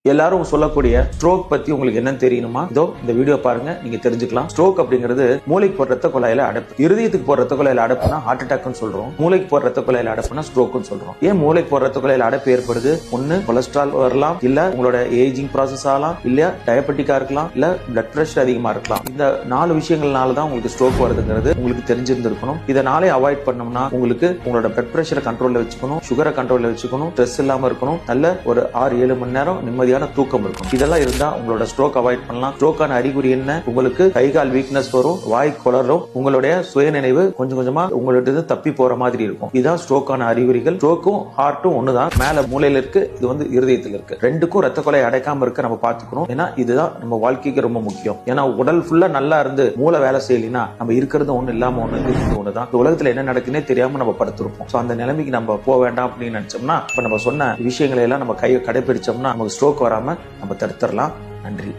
எல்லாரும் சொல்லக்கூடிய ஸ்ட்ரோக் பத்தி உங்களுக்கு என்ன தெரியணுமா? இதோ இந்த வீடியோ பாருங்க, நீங்க தெரிஞ்சுக்கலாம். ஸ்ட்ரோக் அப்படிங்கிறது மூளைக்கு போற ரத்த குழாயில அடைப்பு. இருதயத்துக்கு போற ரத்த குழாயில அடைப்புனா ஹார்ட் அட்டாக்னு சொல்றோம். மூளைக்கு போற ரத்த குழாயில அடைப்புனா ஸ்ட்ரோக்னு சொல்றோம். ஏன் மூளைக்கு போற ரத்த குழாயில அடைப்பு ஏற்படுது? ஒன்னு கொலஸ்ட்ரால் வரலாம், இல்ல உங்களோட ஏஜிங் ப்ராசஸ் ஆகலாம், இல்ல டயபெட்டிக்கா இருக்கலாம், இல்ல பிளட் பிரஷர் அதிகமா இருக்கலாம். இந்த 4 விஷயங்கள்னால தான் உங்களுக்கு ஸ்ட்ரோக் வருதுங்கிறது உங்களுக்கு தெரிஞ்சிருந்திருக்கணும். இதனாலே அவாய்ட் பண்ணோம்னா உங்களுக்கு உங்களோட பிளட் பிரஷரை கண்ட்ரோல்ல வச்சுக்கணும், சுகரை கண்ட்ரோல்ல வச்சுக்கணும், ஸ்ட்ரெஸ் இல்லாம இருக்கணும், நல்ல ஒரு 6-7 மணி நேரம் நிம்மதியான தூக்கம் இருக்கும். இதெல்லாம் இருந்தா உங்களோட ஸ்ட்ரோக் அவாய்ட் பண்ணலாம். ஸ்ட்ரோக்கான அறிகுறி என்ன? உங்களுக்கு கை கால் வீக்னஸ் வரும், வாய் குளறும், உங்களுடைய சுயநினைவு கொஞ்சம் கொஞ்சமா உங்களோட தப்பி போற மாதிரி இருக்கும். இதான் ஸ்ட்ரோக்கான அறிகுறிகள். ஸ்ட்ரோக்கும் ஹார்ட்டும் ஒண்ணுதான். மேல மூளையில இருக்கு, இது வந்து இருதயத்தில் இருக்கு. ரெண்டுக்கும் ரத்த கொலை அடைக்காம இருக்க நம்ம பாத்துக்கணும். ஏன்னா இதுதான் நம்ம வாழ்க்கைக்கு ரொம்ப முக்கியம். ஏன்னா உடல் ஃபுல்லா நல்லா இருந்து மூளை வேலை செய்யலினா நம்ம இருக்கிறது ஒண்ணு இல்லாம ஒண்ணுதான். இந்த உலகத்துல என்ன நடக்குன்னே தெரியாம நம்ம படுத்திருப்போம். அந்த நிலைமைக்கு நம்ம போக வேண்டாம் அப்படின்னு நினைச்சோம்னா, இப்ப நம்ம சொன்ன விஷயங்களை எல்லாம் நம்ம கையை கடைபிடிச்சோம்னா நமக்கு ஸ்ட்ரோக் வராம நம்ம தடுத்துடலாம். நன்றி.